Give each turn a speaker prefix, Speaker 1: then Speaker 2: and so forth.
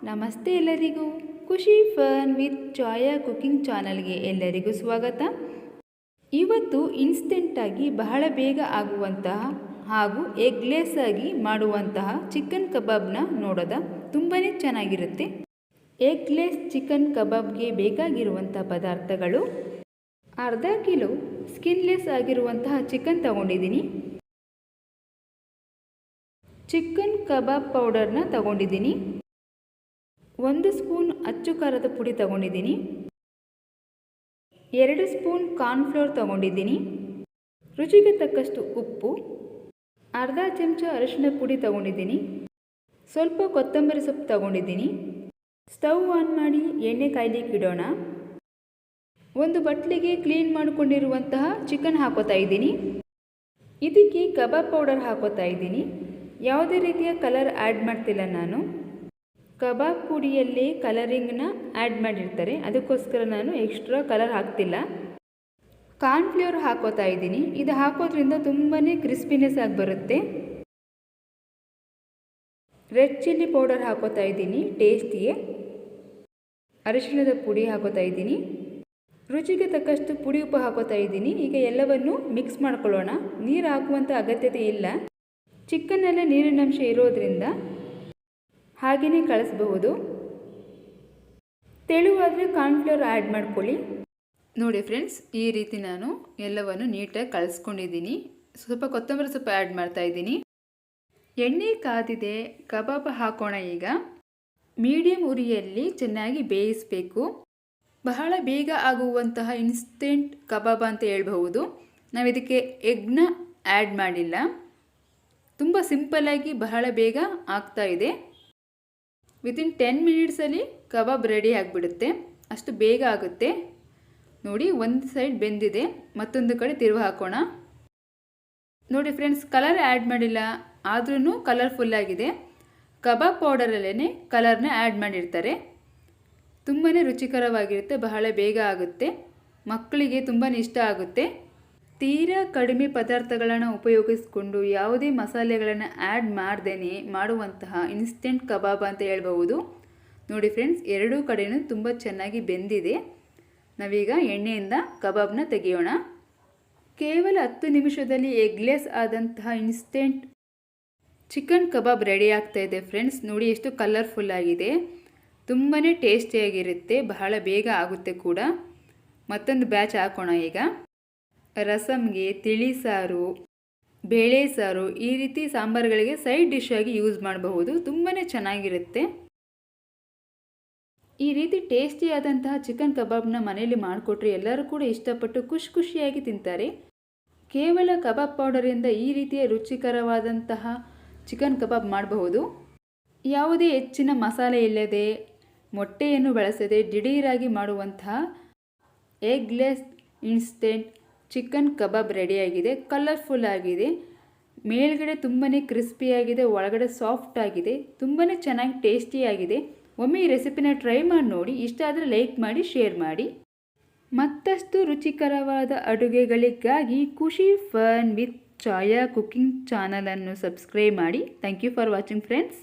Speaker 1: ನಮಸ್ತೆ ಎಲ್ಲರಿಗೂ. ಖುಷಿ ಫನ್ ವಿತ್ ಚಾಯಾ ಕುಕಿಂಗ್ ಚಾನಲ್ಗೆ ಎಲ್ಲರಿಗೂ ಸ್ವಾಗತ. ಇವತ್ತು ಇನ್ಸ್ಟೆಂಟಾಗಿ ಬಹಳ ಬೇಗ ಆಗುವಂತಹ ಹಾಗೂ ಎಗ್ಲೆಸ್ ಆಗಿ ಮಾಡುವಂತಹ ಚಿಕನ್ ಕಬಾಬ್ನ ನೋಡೋದ. ತುಂಬಾ ಚೆನ್ನಾಗಿರುತ್ತೆ. ಎಗ್ಲೆಸ್ ಚಿಕನ್ ಕಬಾಬ್ಗೆ ಬೇಕಾಗಿರುವಂಥ ಪದಾರ್ಥಗಳು: ಅರ್ಧ ಕಿಲೋ ಸ್ಕಿನ್ಲೆಸ್ ಆಗಿರುವಂತಹ ಚಿಕನ್ ತಗೊಂಡಿದ್ದೀನಿ. ಚಿಕನ್ ಕಬಾಬ್ ಪೌಡರ್ನ ತಗೊಂಡಿದ್ದೀನಿ. 1 ಸ್ಪೂನ್ ಅಚ್ಚು ಖಾರದ ಪುಡಿ ತಗೊಂಡಿದ್ದೀನಿ. 2 ಸ್ಪೂನ್ ಕಾರ್ನ್ಫ್ಲೋರ್ ತಗೊಂಡಿದ್ದೀನಿ. ರುಚಿಗೆ ತಕ್ಕಷ್ಟು ಉಪ್ಪು, ಅರ್ಧ ಚಮಚ ಅರಿಶಿನ ಪುಡಿ ತಗೊಂಡಿದ್ದೀನಿ. ಸ್ವಲ್ಪ ಕೊತ್ತಂಬರಿ ಸೊಪ್ಪು ತಗೊಂಡಿದ್ದೀನಿ. ಸ್ಟವ್ ಆನ್ ಮಾಡಿ ಎಣ್ಣೆ ಕಾಯ್ಲಿಕ್ಕೆ ಇಡೋಣ. ಒಂದು ಬಟ್ಲಿಗೆ ಕ್ಲೀನ್ ಮಾಡಿಕೊಂಡಿರುವಂತಹ ಚಿಕನ್ ಹಾಕೋತಾ ಇದ್ದೀನಿ. ಇದಕ್ಕೆ ಕಬಾಬ್ ಪೌಡರ್ ಹಾಕೋತಾ ಇದ್ದೀನಿ. ಯಾವುದೇ ರೀತಿಯ ಕಲರ್ ಆ್ಯಡ್ ಮಾಡ್ತಿಲ್ಲ ನಾನು. ಕಬಾಬ್ ಪುಡಿಯಲ್ಲಿ ಕಲರಿಂಗ್ನ ಆ್ಯಡ್ ಮಾಡಿರ್ತಾರೆ, ಅದಕ್ಕೋಸ್ಕರ ನಾನು ಎಕ್ಸ್ಟ್ರಾ ಕಲರ್ ಹಾಕ್ತಿಲ್ಲ. ಕಾರ್ನ್ಫ್ಲೋರ್ ಹಾಕೋತಾ ಇದ್ದೀನಿ. ಇದು ಹಾಕೋದ್ರಿಂದ ತುಂಬಾ ಕ್ರಿಸ್ಪಿನೆಸ್ ಆಗಿ ಬರುತ್ತೆ. ರೆಡ್ ಚಿಲ್ಲಿ ಪೌಡರ್ ಹಾಕೋತಾ ಇದ್ದೀನಿ ಟೇಸ್ಟಿಗೆ. ಅರಿಶಿಣದ ಪುಡಿ ಹಾಕೋತಾ ಇದ್ದೀನಿ. ರುಚಿಗೆ ತಕ್ಕಷ್ಟು ಪುಡಿ ಉಪ್ಪು ಹಾಕೋತಾ ಇದ್ದೀನಿ. ಈಗ ಎಲ್ಲವನ್ನು ಮಿಕ್ಸ್ ಮಾಡ್ಕೊಳ್ಳೋಣ. ನೀರು ಹಾಕುವಂಥ ಅಗತ್ಯತೆ ಇಲ್ಲ. ಚಿಕನ್ನಲ್ಲೇ ನೀರಿನಂಶ ಇರೋದ್ರಿಂದ ಹಾಗೆಯೇ ಕಳಿಸಬಹುದು. ತೆಳುವಾದರೆ ಕಾರ್ನ್ಫ್ಲೋರ್ ಆ್ಯಡ್ ಮಾಡ್ಕೊಳ್ಳಿ. ನೋಡಿ ಫ್ರೆಂಡ್ಸ್, ಈ ರೀತಿ ನಾನು ಎಲ್ಲವನ್ನು ನೀಟಾಗಿ ಕಳಿಸ್ಕೊಂಡಿದ್ದೀನಿ. ಸ್ವಲ್ಪ ಕೊತ್ತಂಬರಿ ಸೊಪ್ಪು ಆ್ಯಡ್ ಮಾಡ್ತಾ ಇದ್ದೀನಿ. ಎಣ್ಣೆ ಕಾದಿದೆ, ಕಬಾಬ್ ಹಾಕೋಣ. ಈಗ ಮೀಡಿಯಮ್ ಉರಿಯಲ್ಲಿ ಚೆನ್ನಾಗಿ ಬೇಯಿಸಬೇಕು. ಬಹಳ ಬೇಗ ಆಗುವಂತಹ ಇನ್ಸ್ಟೆಂಟ್ ಕಬಾಬ್ ಅಂತ ಹೇಳ್ಬಹುದು. ನಾವು ಇದಕ್ಕೆ ಎಗ್ನ ಆ್ಯಡ್ ಮಾಡಿಲ್ಲ. ತುಂಬ ಸಿಂಪಲ್ಲಾಗಿ ಬಹಳ ಬೇಗ ಆಗ್ತಾ ಇದೆ. ವಿತಿನ್ 10 ಮಿನಿಟ್ಸಲ್ಲಿ ಕಬಾಬ್ ರೆಡಿ ಆಗಿಬಿಡುತ್ತೆ. ಅಷ್ಟು ಬೇಗ ಆಗುತ್ತೆ. ನೋಡಿ, ಒಂದು ಸೈಡ್ ಬೆಂದಿದೆ, ಮತ್ತೊಂದು ಕಡೆ ತಿರುವು ಹಾಕೋಣ. ನೋಡಿ ಫ್ರೆಂಡ್ಸ್, ಕಲರ್ ಆ್ಯಡ್ ಮಾಡಿಲ್ಲ, ಆದ್ರೂ ಕಲರ್ಫುಲ್ಲಾಗಿದೆ. ಕಬಾಬ್ ಪೌಡರಲ್ಲೇ ಕಲರ್ನ ಆ್ಯಡ್ ಮಾಡಿರ್ತಾರೆ. ತುಂಬಾ ರುಚಿಕರವಾಗಿರುತ್ತೆ, ಬಹಳ ಬೇಗ ಆಗುತ್ತೆ. ಮಕ್ಕಳಿಗೆ ತುಂಬಾ ಇಷ್ಟ ಆಗುತ್ತೆ. ತೀರಾ ಕಡಿಮೆ ಪದಾರ್ಥಗಳನ್ನು ಉಪಯೋಗಿಸಿಕೊಂಡು ಯಾವುದೇ ಮಸಾಲೆಗಳನ್ನು ಆ್ಯಡ್ ಮಾಡ್ದೇ ಮಾಡುವಂತಹ ಇನ್ಸ್ಟೆಂಟ್ ಕಬಾಬ್ ಅಂತ ಹೇಳ್ಬಹುದು. ನೋಡಿ ಫ್ರೆಂಡ್ಸ್, ಎರಡೂ ಕಡೆಯೂ ತುಂಬ ಚೆನ್ನಾಗಿ ಬೆಂದಿದೆ. ನಾವೀಗ ಎಣ್ಣೆಯಿಂದ ಕಬಾಬ್ನ ತೆಗೆಯೋಣ. ಕೇವಲ 10 ನಿಮಿಷದಲ್ಲಿ ಎಗ್ಲೆಸ್ ಆದಂತಹ ಇನ್ಸ್ಟೆಂಟ್ ಚಿಕನ್ ಕಬಾಬ್ ರೆಡಿ ಆಗ್ತಾ ಇದೆ ಫ್ರೆಂಡ್ಸ್. ನೋಡಿ ಎಷ್ಟು ಕಲರ್ಫುಲ್ ಆಗಿದೆ. ತುಂಬಾ ಟೇಸ್ಟಿಯಾಗಿರುತ್ತೆ, ಬಹಳ ಬೇಗ ಆಗುತ್ತೆ ಕೂಡ. ಮತ್ತೊಂದು ಬ್ಯಾಚ್ ಹಾಕೋಣ. ಈಗ ರಸಮ್ಗೆ, ತಿಳಿ ಸಾರು, ಬೇಳೆ ಸಾರು, ಈ ರೀತಿ ಸಾಂಬಾರುಗಳಿಗೆ ಸೈಡ್ ಡಿಶ್ ಆಗಿ ಯೂಸ್ ಮಾಡಬಹುದು. ತುಂಬಾ ಚೆನ್ನಾಗಿರುತ್ತೆ. ಈ ರೀತಿ ಟೇಸ್ಟಿಯಾದಂತಹ ಚಿಕನ್ ಕಬಾಬ್ನ ಮನೆಯಲ್ಲಿ ಮಾಡಿಕೊಟ್ರೆ ಎಲ್ಲರೂ ಕೂಡ ಇಷ್ಟಪಟ್ಟು ಖುಷಿಯಾಗಿ ತಿಂತಾರೆ. ಕೇವಲ ಕಬಾಬ್ ಪೌಡರಿಂದ ಈ ರೀತಿಯ ರುಚಿಕರವಾದಂತಹ ಚಿಕನ್ ಕಬಾಬ್ ಮಾಡಬಹುದು. ಯಾವುದೇ ಹೆಚ್ಚಿನ ಮಸಾಲೆ ಇಲ್ಲದೆ, ಮೊಟ್ಟೆಯನ್ನು ಬಳಸದೆ ದಿಢೀರಾಗಿ ಮಾಡುವಂತಹ ಎಗ್ಲೆಸ್ ಇನ್ಸ್ಟೆಂಟ್ ಚಿಕನ್ ಕಬಾಬ್ ರೆಡಿಯಾಗಿದೆ. ಕಲರ್ಫುಲ್ ಆಗಿದೆ. ಮೇಲ್ಗಡೆ ತುಂಬಾ ಕ್ರಿಸ್ಪಿಯಾಗಿದೆ, ಒಳಗಡೆ ಸಾಫ್ಟ್ ಆಗಿದೆ. ತುಂಬಾ ಚೆನ್ನಾಗಿ ಟೇಸ್ಟಿಯಾಗಿದೆ. ಒಮ್ಮೆ ಈ ರೆಸಿಪಿನ ಟ್ರೈ ಮಾಡಿ ನೋಡಿ. ಇಷ್ಟ ಆದರೆ ಲೈಕ್ ಮಾಡಿ, ಶೇರ್ ಮಾಡಿ. ಮತ್ತಷ್ಟು ರುಚಿಕರವಾದ ಅಡುಗೆಗಳಿಗಾಗಿ Khushi fun with Chaya cooking ಚಾನಲನ್ನು ಸಬ್ಸ್ಕ್ರೈಬ್ ಮಾಡಿ. Thank you for watching friends.